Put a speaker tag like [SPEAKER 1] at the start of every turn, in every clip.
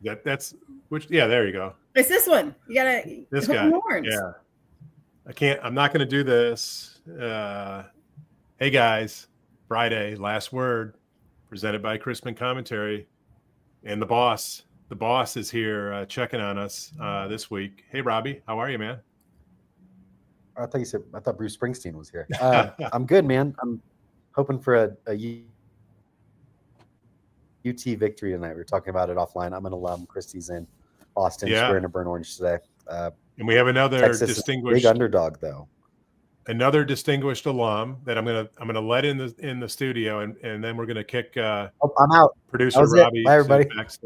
[SPEAKER 1] That's which. Yeah, there you go.
[SPEAKER 2] It's this one. You gotta
[SPEAKER 1] This
[SPEAKER 2] hook
[SPEAKER 1] guy.
[SPEAKER 2] the horns.
[SPEAKER 1] Yeah. I'm not going to do this. Hey guys, Friday, last word, presented by Chrisman Commentary, and the boss. The boss is here checking on us this week. Hey Robbie, how are you, man?
[SPEAKER 3] I thought Bruce Springsteen was here. I'm good, man. I'm hoping for a UT victory tonight. We were talking about it offline. I'm an alum. Christy's in Boston. She's wearing a burnt orange today.
[SPEAKER 1] And we have another
[SPEAKER 3] Texas
[SPEAKER 1] distinguished
[SPEAKER 3] big underdog, though.
[SPEAKER 1] Another distinguished alum that I'm gonna let in the studio, and then we're gonna kick.
[SPEAKER 3] I'm out.
[SPEAKER 1] Producer Robbie.
[SPEAKER 3] Bye, everybody.
[SPEAKER 1] Thanks,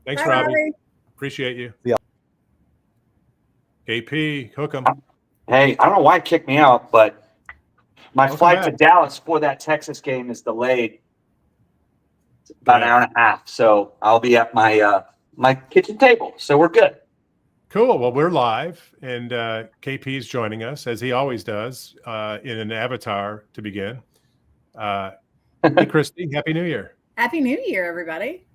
[SPEAKER 2] Bye,
[SPEAKER 1] Robbie. Appreciate you.
[SPEAKER 3] See ya.
[SPEAKER 1] KP, hook 'em.
[SPEAKER 4] Hey, I don't know why it kicked me out, but my
[SPEAKER 1] Welcome
[SPEAKER 4] flight
[SPEAKER 1] back.
[SPEAKER 4] to Dallas for that Texas game is delayed about an hour and a half. So I'll be at my my kitchen table. So we're good.
[SPEAKER 1] Cool. Well, we're live, and KP is joining us as he always does in an avatar to begin. Hey, Christy, Happy New Year.
[SPEAKER 2] Happy New Year, everybody.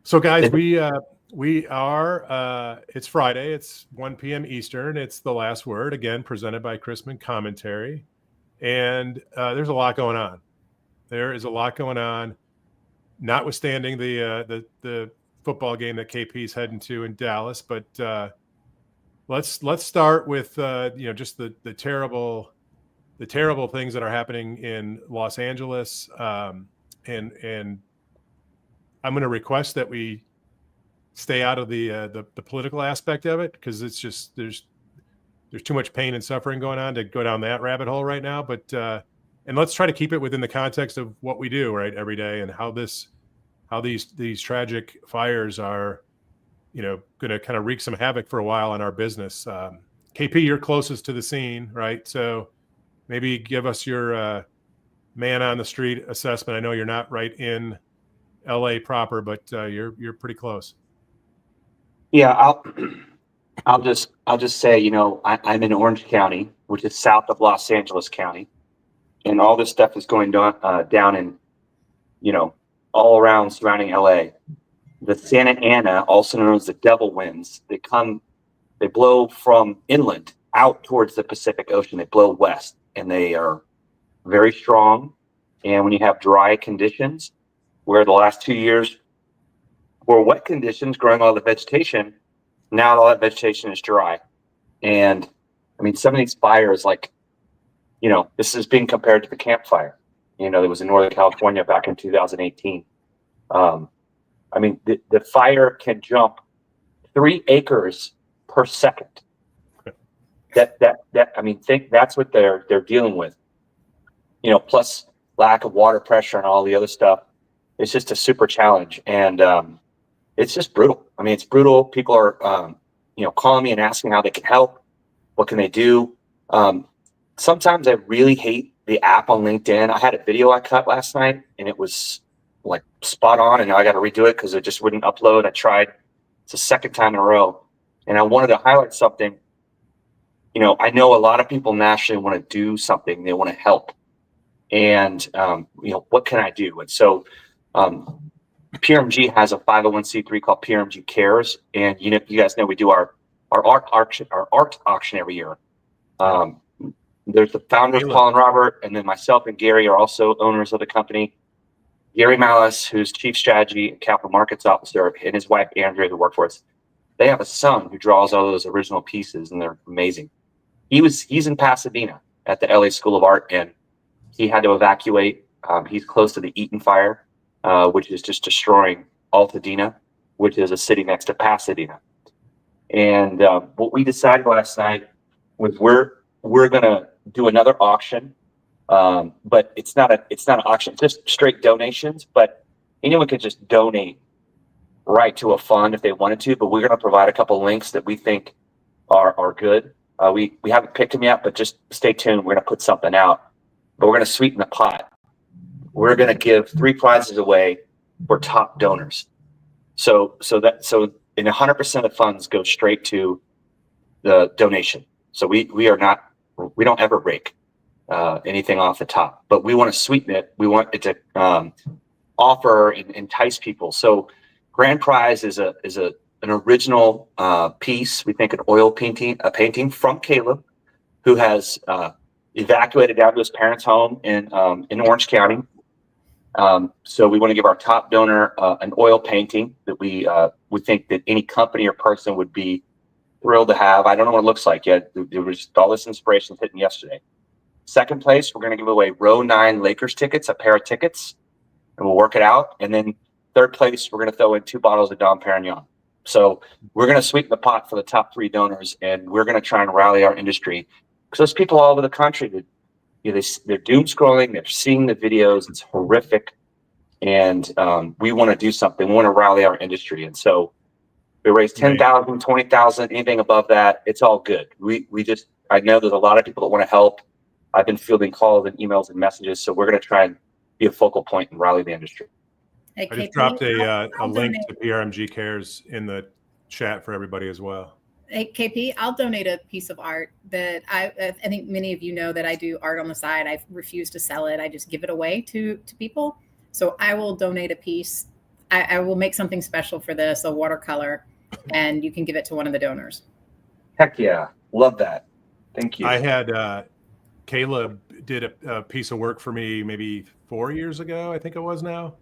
[SPEAKER 1] So, guys, we are. It's Friday. It's 1 p.m. Eastern. It's the last word again, presented by Chrisman Commentary, and there's a lot going on. There is a lot going on, notwithstanding the football game that KP's heading to in Dallas. But let's start with just the terrible things that are happening in Los Angeles, and I'm going to request that we stay out of the political aspect of it, because it's just there's too much pain and suffering going on to go down that rabbit hole right now. But and let's try to keep it within the context of what we do right every day, and how these tragic fires are, going to kind of wreak some havoc for a while on our business. KP, you're closest to the scene, right? So maybe give us your man on the street assessment. I know you're not right in LA proper, but you're pretty close.
[SPEAKER 4] Yeah, I'll just say, I'm in Orange County, which is south of Los Angeles County, and all this stuff is going down in, all around surrounding LA. The Santa Ana, also known as the devil winds, they blow from inland out towards the Pacific Ocean. They blow west, and they are very strong. And when you have dry conditions, where the last 2 years were wet conditions, growing all the vegetation, now all that vegetation is dry. And I mean, some of these fires, this is being compared to the Camp Fire. That was in Northern California back in 2018. I mean, the fire can jump 3 acres per second. Think that's what they're dealing with. Plus lack of water pressure and all the other stuff. It's just a super challenge, and it's just brutal. I mean, it's brutal. People are, calling me and asking how they can help. What can they do? Sometimes I really hate the app on LinkedIn. I had a video I cut last night, and it was like spot on, and now I got to redo it because it just wouldn't upload. I tried. It's the second time in a row, and I wanted to highlight something. I know a lot of people nationally want to do something. They want to help, and what can I do? And so PRMG has a 501c3 called PRMG Cares, and you guys know we do our art auction every year. There's the founders, Paul and Robert, and then myself and Gary are also owners of the company. Gary Malice, who's Chief Strategy and Capital Markets Officer, and his wife, Andrea, who work for us. They have a son who draws all those original pieces, and they're amazing. He's in Pasadena at the LA School of Art, and he had to evacuate. He's close to the Eaton fire, which is just destroying Altadena, which is a city next to Pasadena. And what we decided last night was we're gonna do another auction, but it's not an auction, it's just straight donations. But anyone could just donate right to a fund if they wanted to. But we're gonna provide a couple links that we think are good. We haven't picked them yet, but just stay tuned. We're gonna put something out, but we're gonna sweeten the pot. We're gonna give 3 prizes away for top donors. So and 100% of funds go straight to the donation. So we don't ever rake anything off the top, but we want to sweeten it. We want it to offer and entice people. So grand prize is an original piece. We think a painting from Caleb, who has evacuated down to his parents' home in Orange County. So we want to give our top donor an oil painting that we think that any company or person would be thrilled to have. I don't know what it looks like yet. There was all this inspiration hitting yesterday. Second place, we're going to give away row 9 Lakers tickets, a pair of tickets, and we'll work it out. And then third place, we're going to throw in 2 bottles of Dom Perignon. So we're going to sweeten the pot for the top 3 donors, and we're going to try and rally our industry, because there's people all over the country that they're doom scrolling, they're seeing the videos, it's horrific, and we want to do something. We want to rally our industry, and so we raise 10,000, 20,000, anything above that, it's all good. I know there's a lot of people that want to help. I've been fielding calls and emails and messages, so we're going to try and be a focal point and rally the industry.
[SPEAKER 2] Hey,
[SPEAKER 1] I just
[SPEAKER 2] KP,
[SPEAKER 1] dropped a
[SPEAKER 2] I'll
[SPEAKER 1] link
[SPEAKER 2] donate.
[SPEAKER 1] to PRMG Cares in the chat for everybody as well.
[SPEAKER 2] Hey, KP, I'll donate a piece of art that I think many of you know that I do art on the side. I refuse to sell it. I just give it away to people. So I will donate a piece. I will make something special for this, a watercolor, and you can give it to one of the donors.
[SPEAKER 4] Heck yeah. Love that. Thank you.
[SPEAKER 1] I had Caleb did a piece of work for me maybe 4 years ago, I think it was now.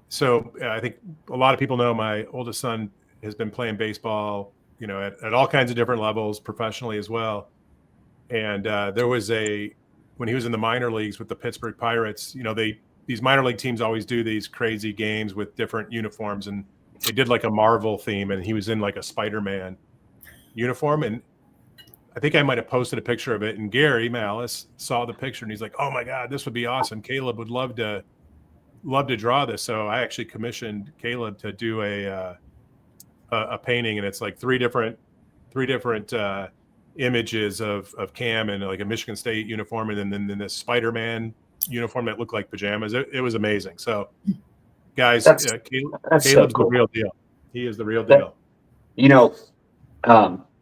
[SPEAKER 1] So I think a lot of people know my oldest son has been playing baseball, at all kinds of different levels, professionally as well. And there was when he was in the minor leagues with the Pittsburgh Pirates, these minor league teams always do these crazy games with different uniforms, and they did like a Marvel theme, and he was in like a Spider-Man uniform. And I think I might have posted a picture of it, and Gary Malice saw the picture and he's like, "Oh my God, this would be awesome. Caleb would love to draw this." So I actually commissioned Caleb to do a painting, and it's like three different images of Cam in like a Michigan State uniform, and then this Spider-Man uniform that looked like pajamas. It was amazing. So guys, Caleb's
[SPEAKER 4] so cool.
[SPEAKER 1] the real deal. He is the real deal.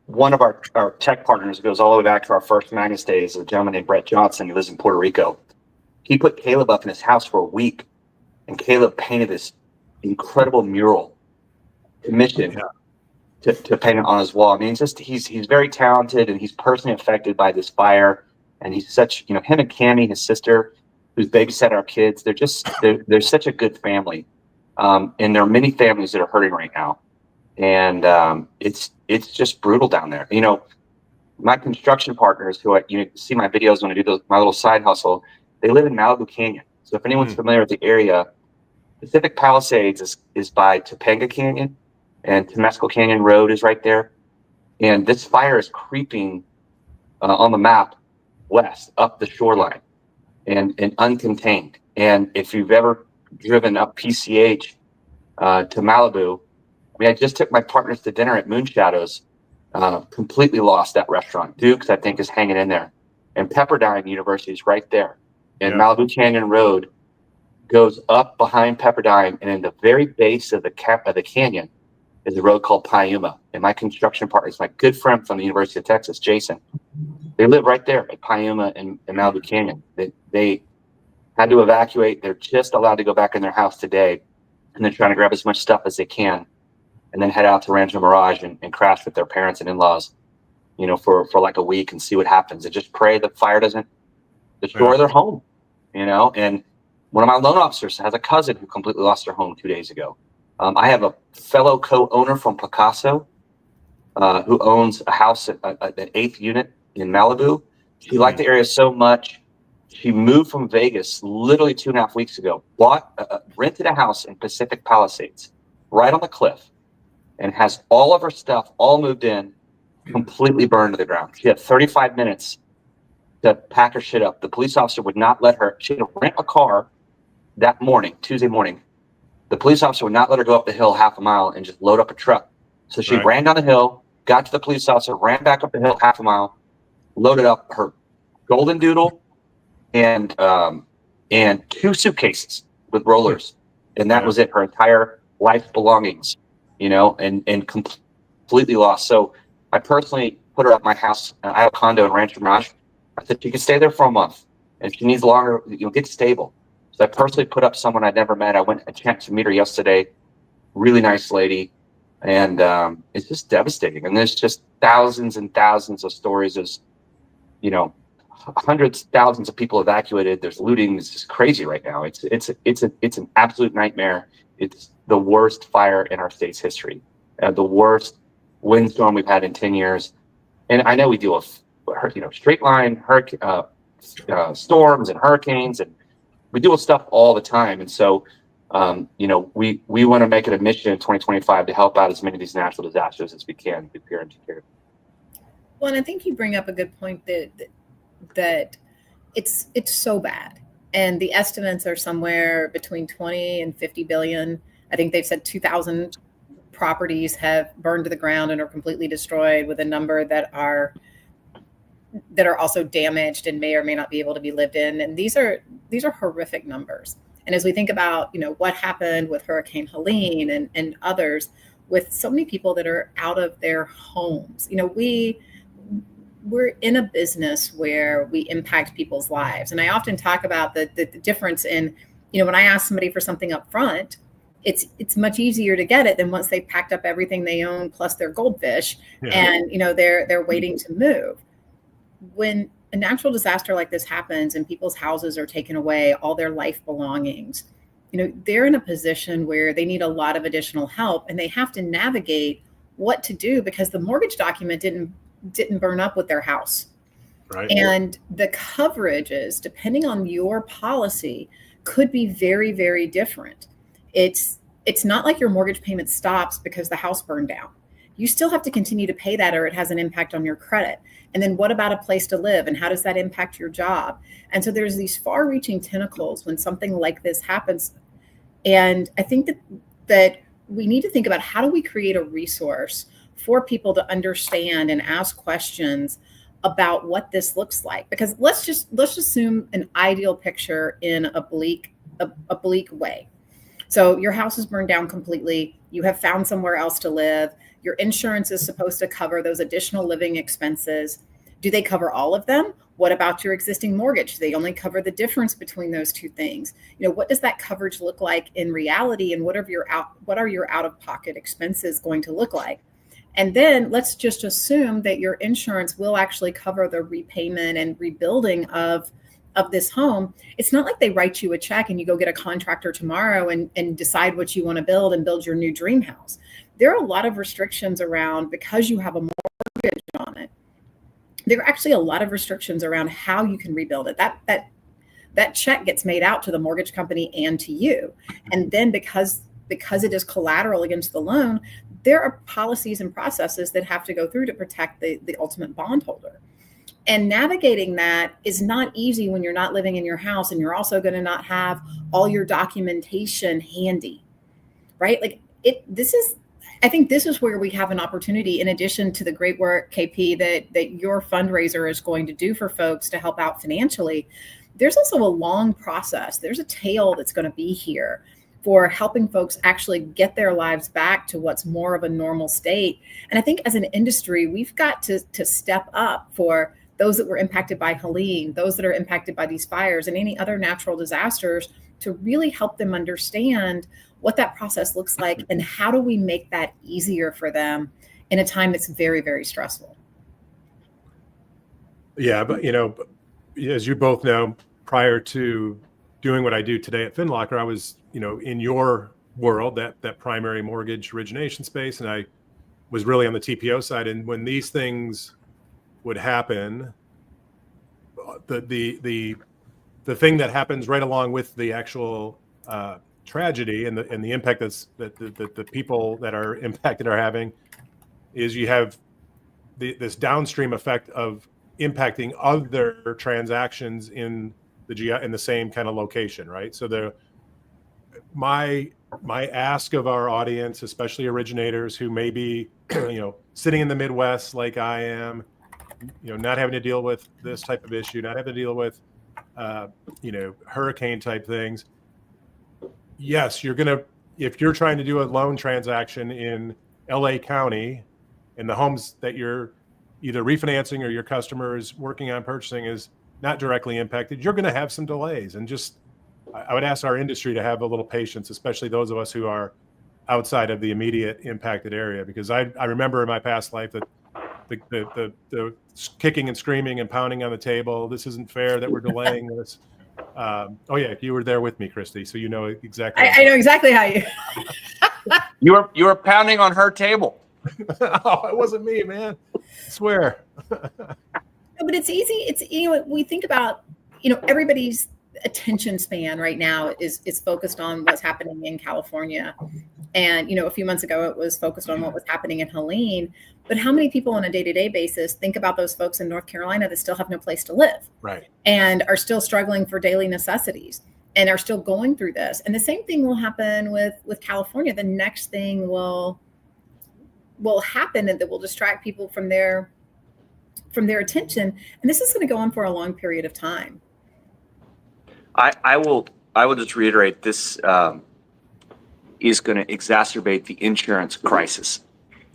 [SPEAKER 4] One of our tech partners goes all the way back to our first Magnus days, a gentleman named Brett Johnson. He lives in Puerto Rico. He put Caleb up in his house for a week, and Caleb painted this incredible mural, commissioned to paint it on his wall. I mean, he's very talented, and he's personally affected by this fire. And he's such, him and Cammie, his sister, who's babysat our kids, they're such a good family. And there are many families that are hurting right now. And it's just brutal down there. My construction partners, who see my videos when I do my little side hustle, they live in Malibu Canyon. So if anyone's familiar with the area, Pacific Palisades is by Topanga Canyon, and Temescal Canyon Road is right there. And this fire is creeping on the map west up the shoreline and uncontained. And if you've ever driven up PCH to Malibu, I just took my partners to dinner at Moon Shadows. Completely lost that restaurant. Duke's, I think, is hanging in there. And Pepperdine University is right there. And Malibu Canyon Road goes up behind Pepperdine, and in the very base of the canyon is a road called Piuma. And my construction partner is my good friend from the University of Texas, Jason. They live right there at Piuma in Malibu Canyon. They had to evacuate. They're just allowed to go back in their house today, and they're trying to grab as much stuff as they can, and then head out to Rancho Mirage and crash with their parents and in-laws, for like a week and see what happens. And just pray the fire doesn't destroy their home, And one of my loan officers has a cousin who completely lost their home 2 days ago. I have a fellow co-owner from Picasso who owns a house at the 8th unit in Malibu. She liked the area so much, she moved from Vegas literally 2.5 weeks ago, rented a house in Pacific Palisades, right on the cliff, and has all of her stuff all moved in, completely burned to the ground. She had 35 minutes to pack her shit up. The police officer would not let her. She had to rent a car that morning, Tuesday morning. The police officer would not let her go up the hill half a mile and just load up a truck. So she ran down the hill, got to the police officer, ran back up the hill half a mile, loaded up her golden doodle and 2 suitcases with rollers. And that was it, her entire life belongings, and completely lost. So I personally put her at my house. I have a condo in Rancho Mirage. I said, she can stay there for a month. And if she needs longer, get stable. So I personally put up someone I'd never met. I went a chance to meet her yesterday. really nice lady. And it's just devastating. And there's just thousands and thousands of stories. There's, you know, hundreds, thousands of people evacuated. There's looting. It's just crazy right now. It's an absolute nightmare. It's the worst fire in our state's history, the worst windstorm we've had in 10 years. And I know we deal with, straight line storms and hurricanes, and we deal with stuff all the time. And so, we want to make it a mission in 2025 to help out as many of these natural disasters as we can with PRMG Care.
[SPEAKER 2] Well, and I think you bring up a good point that it's so bad, and the estimates are somewhere between 20 and 50 billion. I think they've said 2,000 properties have burned to the ground and are completely destroyed, with a number that are also damaged and may or may not be able to be lived in. And these are horrific numbers. And as we think about, what happened with Hurricane Helene and others, with so many people that are out of their homes, we're in a business where we impact people's lives. And I often talk about the difference in, when I ask somebody for something up front, it's much easier to get it than once they've packed up everything they own plus their goldfish, and they're waiting to move. When a natural disaster like this happens and people's houses are taken away, all their life belongings, they're in a position where they need a lot of additional help, and they have to navigate what to do because the mortgage document didn't burn up with their house.
[SPEAKER 1] Right.
[SPEAKER 2] And the coverages, depending on your policy, could be very, very different. It's not like your mortgage payment stops because the house burned down. You still have to continue to pay that, or it has an impact on your credit. And then what about a place to live, and how does that impact your job? And so there's these far-reaching tentacles when something like this happens. And I think that we need to think about, how do we create a resource for people to understand and ask questions about what this looks like? Because let's just assume an ideal picture in a bleak way. So your house is burned down completely. You have found somewhere else to live. Your insurance is supposed to cover those additional living expenses. Do they cover all of them? What about your existing mortgage? Do they only cover the difference between those two things? What does that coverage look like in reality? And what are your out-of-pocket expenses going to look like? And then let's just assume that your insurance will actually cover the repayment and rebuilding of this home. It's not like they write you a check and you go get a contractor tomorrow and decide what you want to build and build your new dream house. There are a lot of restrictions around, because you have a mortgage on it. There are actually a lot of restrictions around how you can rebuild it. That check gets made out to the mortgage company and to you. And then because it is collateral against the loan, there are policies and processes that have to go through to protect the ultimate bondholder. And navigating that is not easy when you're not living in your house, and you're also going to not have all your documentation handy, right? I think this is where we have an opportunity, in addition to the great work, KP, that your fundraiser is going to do for folks to help out financially. There's also a long process. There's a tail that's going to be here for helping folks actually get their lives back to what's more of a normal state. And I think as an industry, we've got to step up for those that were impacted by Helene, those that are impacted by these fires and any other natural disasters, to really help them understand what that process looks like and how do we make that easier for them in a time that's very, very stressful.
[SPEAKER 1] Yeah, but as you both know, prior to doing what I do today at FinLocker, I was, in your world, that primary mortgage origination space, and I was really on the TPO side. And when these things would happen, the thing that happens right along with the actual tragedy and the impact that the people that are impacted are having is you have this downstream effect of impacting other transactions in the same kind of location, right? So my ask of our audience, especially originators who may be sitting in the Midwest like I am, not having to deal with this type of issue, not having to deal with hurricane type things. Yes, if you're trying to do a loan transaction in LA County and the homes that you're either refinancing or your customer is working on purchasing is not directly impacted, you're going to have some delays. And I would ask our industry to have a little patience, especially those of us who are outside of the immediate impacted area, because I remember in my past life that the kicking and screaming and pounding on the table. This isn't fair that we're delaying this. Oh yeah, you were there with me, Christy, so you know exactly.
[SPEAKER 2] I know exactly how you.
[SPEAKER 4] You were pounding on her table.
[SPEAKER 1] Oh, it wasn't me, man. I swear.
[SPEAKER 2] But it's easy. It's, we think about, everybody's attention span right now is focused on what's happening in California. And, a few months ago, it was focused on what was happening in Helene. But how many people on a day-to-day basis think about those folks in North Carolina that still have no place to live?
[SPEAKER 1] Right. And
[SPEAKER 2] are still struggling for daily necessities and are still going through this. And the same thing will happen with California. The next thing will happen, and that will distract people from their attention. And this is going to go on for a long period of time.
[SPEAKER 4] I will just reiterate, this is going to exacerbate the insurance crisis.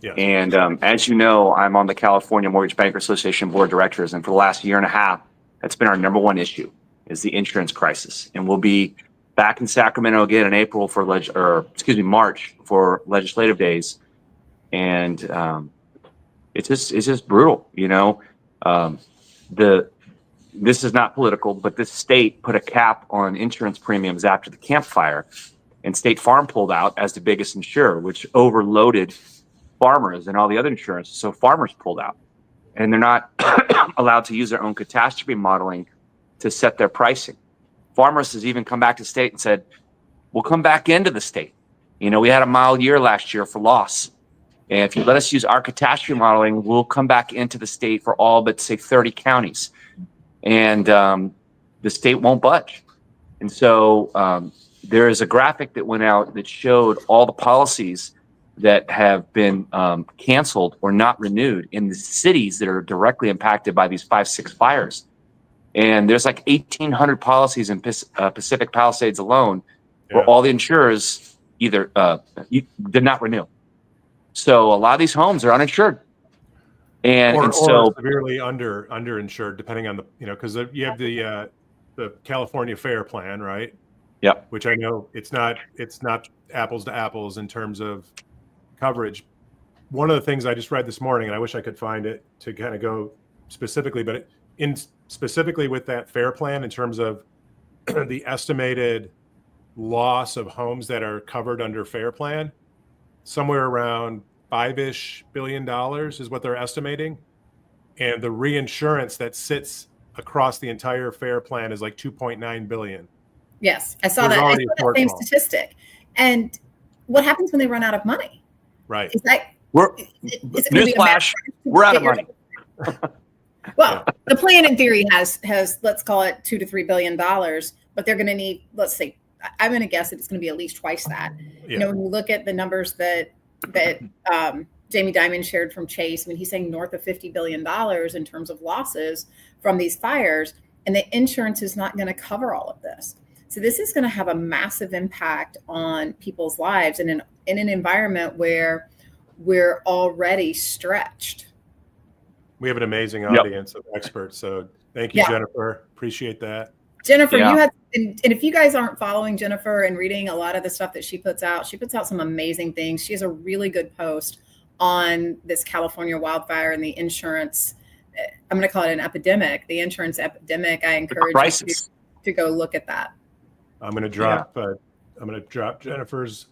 [SPEAKER 1] Yeah.
[SPEAKER 4] And as you know, I'm on the California Mortgage Banker Association board of directors, and for the last year and a half, that's been our number one issue, is the insurance crisis. And we'll be back in Sacramento again in April for March for legislative days, and it's just brutal. This is not political, but this state put a cap on insurance premiums after the Camp Fire, and State Farm pulled out as the biggest insurer, which overloaded farmers and all the other insurance. So farmers pulled out, and they're not allowed to use their own catastrophe modeling to set their pricing. Farmers has even come back to state and said, we'll come back into the state. We had a mild year last year for loss. And if you let us use our catastrophe modeling, we'll come back into the state for all but, say, 30 counties. And the state won't budge. And so there is a graphic that went out that showed all the policies that have been canceled or not renewed in the cities that are directly impacted by these 5-6 fires. And there's like 1,800 policies in Pacific Palisades alone, where all the insurers either did not renew. So a lot of these homes are uninsured. And so
[SPEAKER 1] severely underinsured, depending on the, because you have the California Fair Plan, right?
[SPEAKER 4] Yep.
[SPEAKER 1] Which I know it's not apples to apples in terms of coverage. One of the things I just read this morning, and I wish I could find it to kind of go specifically, but specifically with that Fair Plan, in terms of the estimated loss of homes that are covered under Fair Plan, somewhere around $5-ish billion is what they're estimating. And the reinsurance that sits across the entire Fair Plan is like $2.9 billion.
[SPEAKER 2] Yes, I saw that. I saw that same statistic. And what happens when they run out of money?
[SPEAKER 1] Right.
[SPEAKER 2] Is that
[SPEAKER 4] newsflash? We're out of money.
[SPEAKER 2] Well, the plan in theory has let's call it $2 to $3 billion, but they're going to need, let's say, I'm going to guess that it's going to be at least twice that.
[SPEAKER 1] Yeah.
[SPEAKER 2] When you look at the numbers that Jamie Dimon shared from Chase, he's saying north of $50 billion in terms of losses from these fires, and the insurance is not going to cover all of this. So this is going to have a massive impact on people's lives in an environment where we're already stretched.
[SPEAKER 1] We have an amazing audience of experts. So thank you, Jennifer. Appreciate that.
[SPEAKER 2] Jennifer, you have, and if you guys aren't following Jennifer and reading a lot of the stuff that she puts out some amazing things. She has a really good post on this California wildfire and the insurance. I'm going to call it an epidemic, the insurance epidemic. I encourage you to go look at that.
[SPEAKER 1] I'm going to drop Jennifer's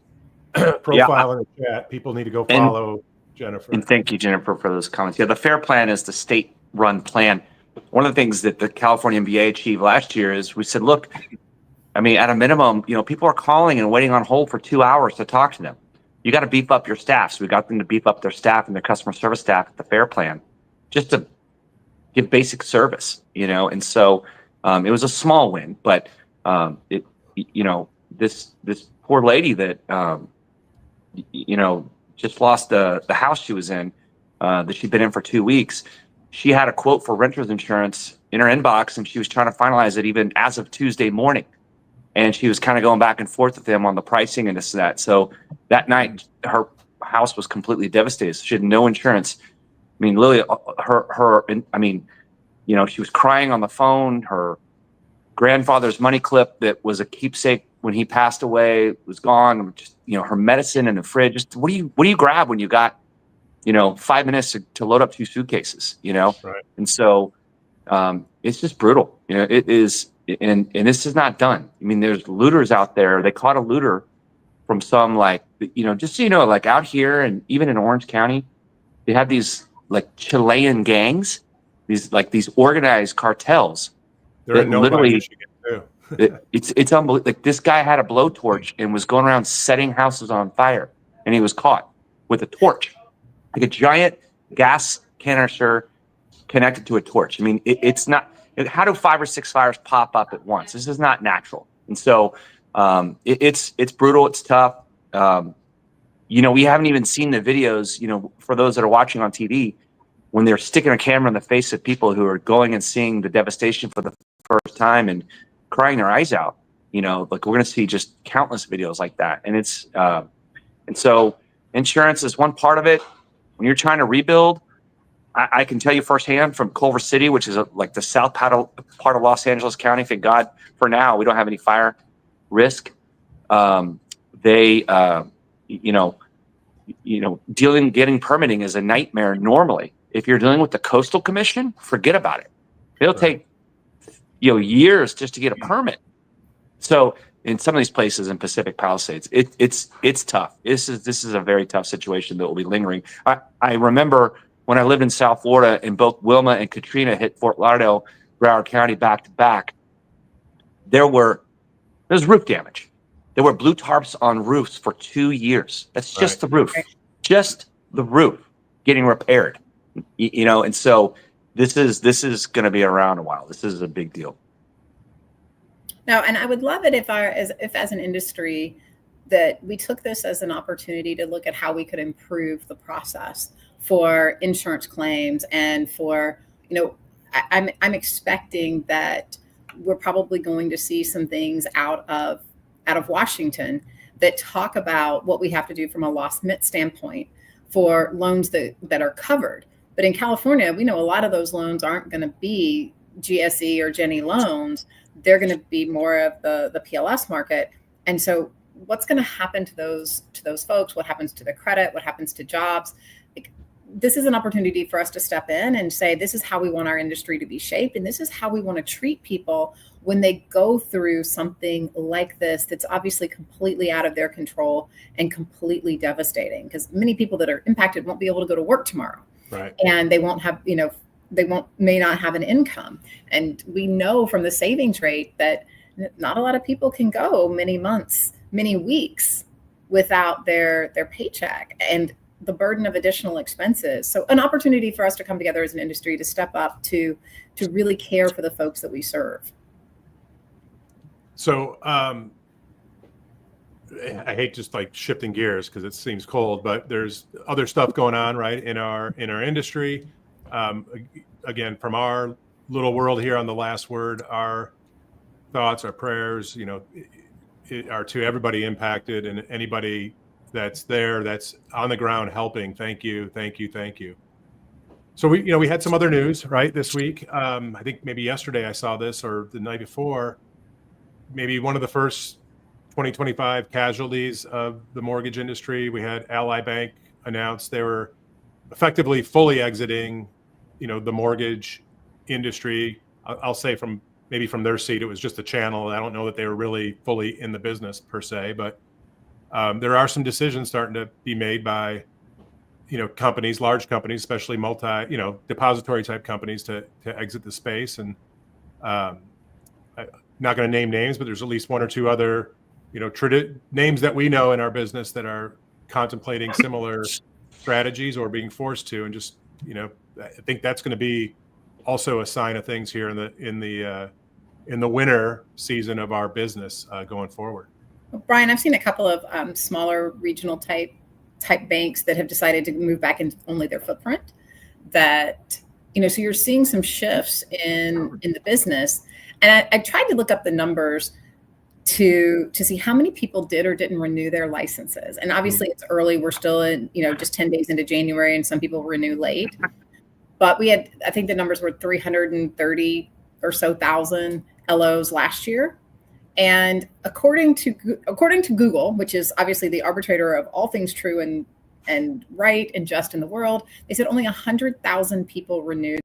[SPEAKER 1] profile in the chat. People need to go follow Jennifer. And
[SPEAKER 4] thank you, Jennifer, for those comments. Yeah, the Fair Plan is the state-run plan. One of the things that the California MBA achieved last year is we said, look, at a minimum, people are calling and waiting on hold for 2 hours to talk to them. You got to beef up your staff. So we got them to beef up their staff and their customer service staff at the Fair Plan, just to give basic service, And so it was a small win, but this poor lady that just lost the house she was in, that she'd been in for 2 weeks. She had a quote for renter's insurance in her inbox, and she was trying to finalize it even as of Tuesday morning. And she was kind of going back and forth with them on the pricing and this and that. So that night, her house was completely devastated. So she had no insurance. Lily, she was crying on the phone. Her grandfather's money clip that was a keepsake when he passed away, was gone. Just, her medicine in the fridge. Just what do you grab when you got, 5 minutes to load up 2 suitcases?
[SPEAKER 1] Right.
[SPEAKER 4] And so it's just brutal. It is, and this is not done. I mean, there's looters out there. They caught a looter from some just so like out here and even in Orange County, they have these like Chilean gangs, these organized cartels.
[SPEAKER 1] They're in Novi, Michigan too.
[SPEAKER 4] It's unbelievable. Like this guy had a blowtorch and was going around setting houses on fire, and he was caught with a torch, like a giant gas canister connected to a torch. I mean, it's not. How do 5 or 6 fires pop up at once? This is not natural, and so it's brutal. It's tough. We haven't even seen the videos. For those that are watching on TV, when they're sticking a camera in the face of people who are going and seeing the devastation for the first time and crying their eyes out, like we're going to see just countless videos like that. And it's, and so insurance is one part of it. When you're trying to rebuild, I can tell you firsthand from Culver City, which is like the south part of Los Angeles County. Thank God for now, we don't have any fire risk. Getting permitting is a nightmare normally. If you're dealing with the Coastal Commission, forget about it. It'll take years just to get a permit. So in some of these places in Pacific Palisades, it's tough. This is a very tough situation that will be lingering. I remember when I lived in South Florida and both Wilma and Katrina hit Fort Lauderdale, Broward County back to back. There was roof damage. There were blue tarps on roofs for 2 years. That's just the roof, just the roof getting repaired. And so this is going to be around a while. This is a big deal.
[SPEAKER 2] No, and I would love it if as an industry that we took this as an opportunity to look at how we could improve the process for insurance claims and for, I'm expecting that we're probably going to see some things out of Washington that talk about what we have to do from a loss mitt standpoint for loans that are covered. But in California, we know a lot of those loans aren't going to be GSE or Ginnie loans. They're going to be more of the PLS market. And so what's going to happen to those folks? What happens to their credit? What happens to jobs? This is an opportunity for us to step in and say, this is how we want our industry to be shaped. And this is how we want to treat people when they go through something like this that's obviously completely out of their control and completely devastating, because many people that are impacted won't be able to go to work tomorrow.
[SPEAKER 1] Right.
[SPEAKER 2] And they won't have, may not have an income. And we know from the savings rate that not a lot of people can go many months, many weeks without their paycheck and the burden of additional expenses. So an opportunity for us to come together as an industry to step up to really care for the folks that we serve.
[SPEAKER 1] So I hate just like shifting gears because it seems cold, but there's other stuff going on right in our industry. Again, from our little world here on The Last Word, our thoughts, our prayers, are to everybody impacted and anybody that's there, that's on the ground helping. Thank you. So we had some other news right this week. I think maybe yesterday I saw this or the night before. Maybe one of the first 2025 casualties of the mortgage industry. We had Ally Bank announce they were effectively fully exiting, the mortgage industry. I'll say from their seat, it was just a channel. I don't know that they were really fully in the business per se, but there are some decisions starting to be made by, companies, large companies, especially depository type companies to exit the space. And I'm not going to name names, but there's at least one or two other, names that we know in our business that are contemplating similar strategies or being forced to. And just, I think that's going to be also a sign of things here in the winter season of our business going forward.
[SPEAKER 2] Brian, I've seen a couple of smaller regional type banks that have decided to move back into only their footprint. That, so you're seeing some shifts in the business. And I tried to look up the numbers to see how many people did or didn't renew their licenses. And obviously it's early. We're still in, just 10 days into January, and some people renew late. But we had, I think the numbers were 330 or so thousand LOs last year. And according to Google, which is obviously the arbitrator of all things true and right and just in the world, they said only 100,000 people renewed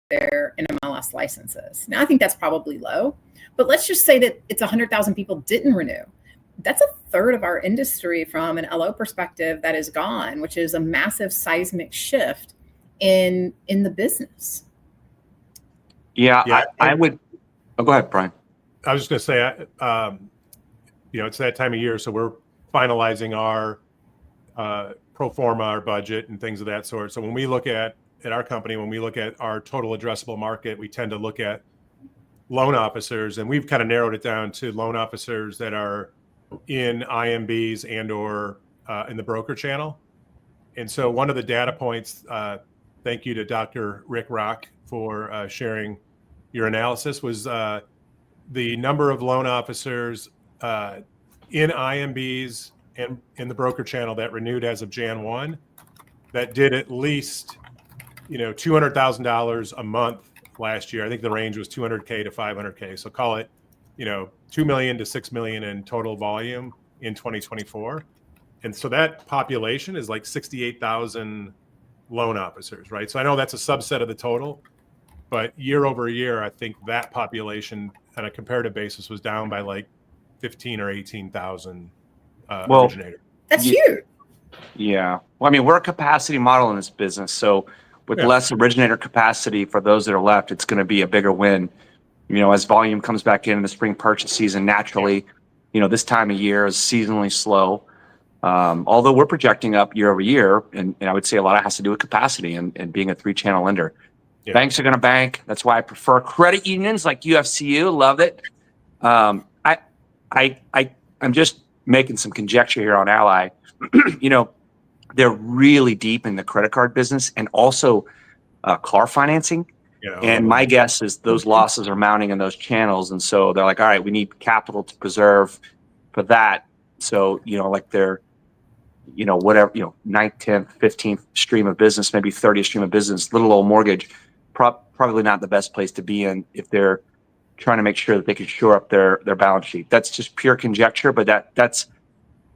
[SPEAKER 2] their NMLS licenses. Now, I think that's probably low, but let's just say that it's 100,000 people didn't renew. That's a third of our industry from an LO perspective that is gone, which is a massive seismic shift in the business.
[SPEAKER 4] Yeah. I would. Oh, go ahead, Brian.
[SPEAKER 1] I was just going to say, it's that time of year, so we're finalizing our pro forma, our budget, and things of that sort. So when we look at our company, when we look at our total addressable market, we tend to look at loan officers, and we've kind of narrowed it down to loan officers that are in IMBs and or in the broker channel. And so one of the data points, thank you to Dr. Rick Rock for sharing your analysis, was the number of loan officers in IMBs and in the broker channel that renewed as of Jan 1 that did at least $200,000 a month last year. I think the range was 200K to 500K. So call it 2 million to 6 million in total volume in 2024. And so that population is like 68,000 loan officers, right? So I know that's a subset of the total, but year over year, I think that population on a comparative basis was down by like 15 or 18,000 originators.
[SPEAKER 2] That's huge.
[SPEAKER 4] Yeah. Well, I mean, we're a capacity model in this business. So with less originator capacity for those that are left, it's going to be a bigger win. As volume comes back in the spring purchase season, naturally, this time of year is seasonally slow. Although we're projecting up year over year, and I would say a lot of it has to do with capacity and being a 3-channel lender. Yeah. Banks are going to bank. That's why I prefer credit unions like UFCU. Love it. I'm just making some conjecture here on Ally. They're really deep in the credit card business and also car financing. Yeah. And my guess is those losses are mounting in those channels. And so they're like, all right, we need capital to preserve for that. So, like they're, whatever, 9th, 10th, 15th stream of business, maybe 30th stream of business, little old mortgage, probably not the best place to be in if they're trying to make sure that they can shore up their balance sheet. That's just pure conjecture, but that's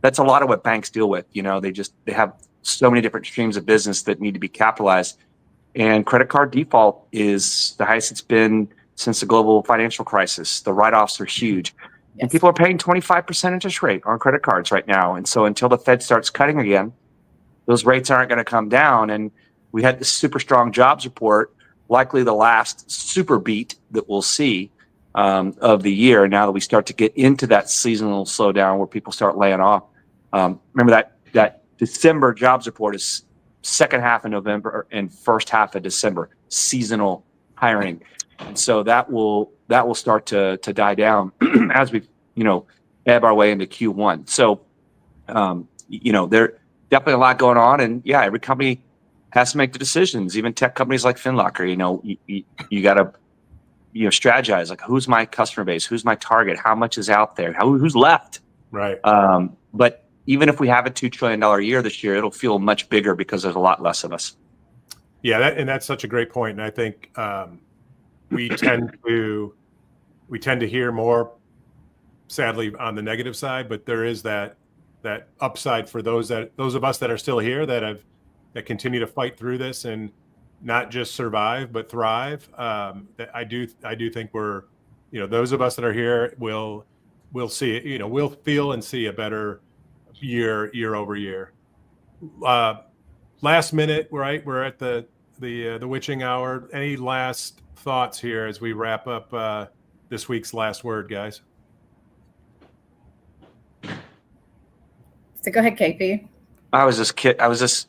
[SPEAKER 4] a lot of what banks deal with. They have so many different streams of business that need to be capitalized. And credit card default is the highest it's been since the global financial crisis. The write-offs are huge. Yes. And people are paying 25% interest rate on credit cards right now. And so until the Fed starts cutting again, those rates aren't going to come down. And we had this super strong jobs report, likely the last super beat that we'll see of the year now that we start to get into that seasonal slowdown where people start laying off. Remember that December jobs report is second half of November and first half of December, seasonal hiring. And so that will start to die down as we, ebb our way into Q1. So, there definitely a lot going on. And yeah, every company has to make the decisions, even tech companies like FinLocker, you got to, strategize, like who's my customer base, who's my target, how much is out there, who's left.
[SPEAKER 1] Right.
[SPEAKER 4] But even if we have a $2 trillion year this year, it'll feel much bigger because there's a lot less of us.
[SPEAKER 1] Yeah, that's such a great point. And I think we tend to hear more, sadly, on the negative side, but there is that upside for those of us that are still here that continue to fight through this and not just survive but thrive. That I do think we're, those of us that are here will see it. We'll feel and see a better year over year. Last minute, right? We're at the witching hour. Any last thoughts here as we wrap up this week's last word, guys?
[SPEAKER 2] So go ahead, KP.
[SPEAKER 4] I was just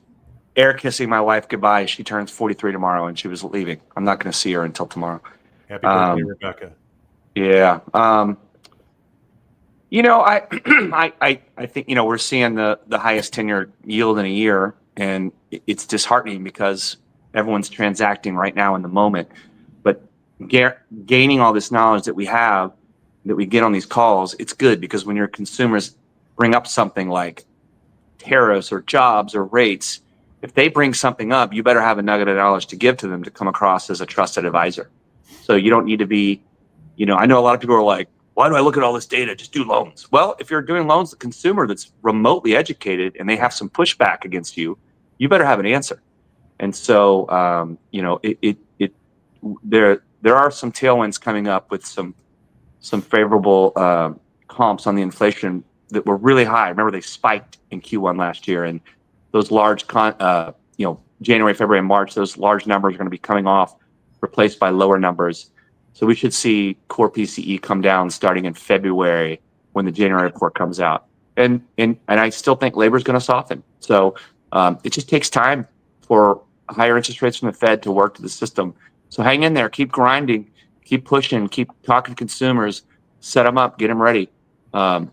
[SPEAKER 4] air kissing my wife goodbye. She turns 43 tomorrow, and she was leaving. I'm not going to see her until tomorrow.
[SPEAKER 1] Happy birthday, Rebecca.
[SPEAKER 4] Yeah. I think we're seeing the highest 10-year yield in a year, and it's disheartening because everyone's transacting right now in the moment. But gaining all this knowledge that we have, that we get on these calls, it's good because when your consumers bring up something like tariffs or jobs or rates, if they bring something up, you better have a nugget of knowledge to give to them to come across as a trusted advisor. So you don't need to be, I know a lot of people are like, why do I look at all this data? Just do loans. Well, if you're doing loans to consumer that's remotely educated and they have some pushback against you, you better have an answer. And so, there are some tailwinds coming up with some favorable comps on the inflation that were really high. Remember, they spiked in Q1 last year, and those large, January, February, and March, those large numbers are going to be coming off, replaced by lower numbers. So we should see core PCE come down starting in February when the January report comes out. And I still think labor is going to soften. So it just takes time for higher interest rates from the Fed to work to the system. So hang in there, keep grinding, keep pushing, keep talking to consumers, set them up, get them ready.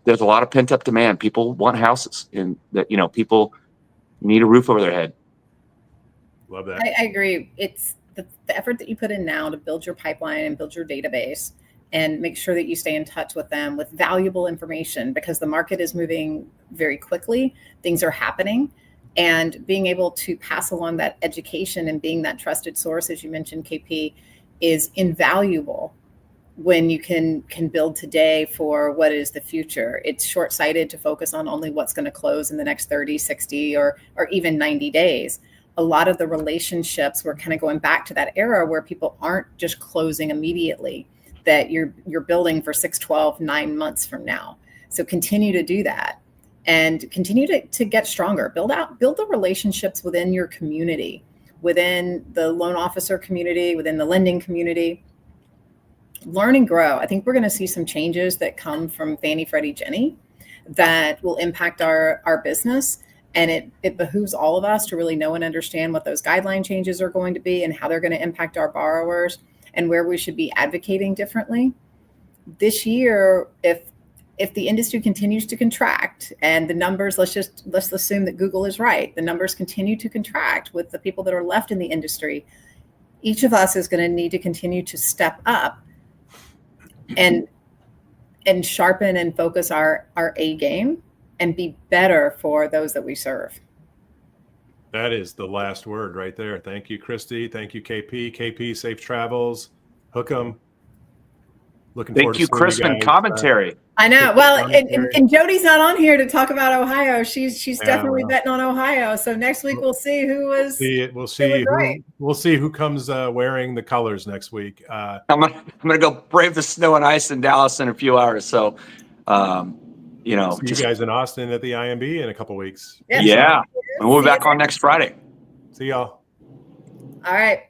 [SPEAKER 4] There's a lot of pent up demand. People want houses, and that people need a roof over their head.
[SPEAKER 1] Love that.
[SPEAKER 2] I agree. It's the effort that you put in now to build your pipeline and build your database and make sure that you stay in touch with them with valuable information, because the market is moving very quickly. Things are happening, and being able to pass along that education and being that trusted source, as you mentioned, KP, is invaluable when you can build today for what is the future. It's short-sighted to focus on only what's going to close in the next 30, 60, or even 90 days. A lot of the relationships, we're kind of going back to that era where people aren't just closing immediately, that you're building for 6, 12, 9 months from now. So continue to do that and continue to get stronger. Build the relationships within your community, within the loan officer community, within the lending community. Learn and grow. I think we're going to see some changes that come from Fannie, Freddie, Ginnie that will impact our business. And it behooves all of us to really know and understand what those guideline changes are going to be and how they're going to impact our borrowers and where we should be advocating differently. This year, if the industry continues to contract and the numbers, let's assume that Google is right, the numbers continue to contract with the people that are left in the industry, each of us is going to need to continue to step up and sharpen and focus our A game and be better for those that we serve.
[SPEAKER 1] That is the last word right there. Thank you, Christy. Thank you, KP. KP, safe travels. Hook 'em. Looking forward to seeing you
[SPEAKER 4] Chrisman.
[SPEAKER 1] guys.
[SPEAKER 4] Commentary.
[SPEAKER 2] I know. Well, and Jody's not on here to talk about Ohio. She's definitely betting on Ohio. So next week we'll see who was.
[SPEAKER 1] We'll see who comes wearing the colors next week.
[SPEAKER 4] I'm gonna go brave the snow and ice in Dallas in a few hours. So,
[SPEAKER 1] see you guys in Austin at the IMB in a couple weeks.
[SPEAKER 4] Yeah. And we'll be back on next Friday.
[SPEAKER 1] See y'all.
[SPEAKER 2] All right.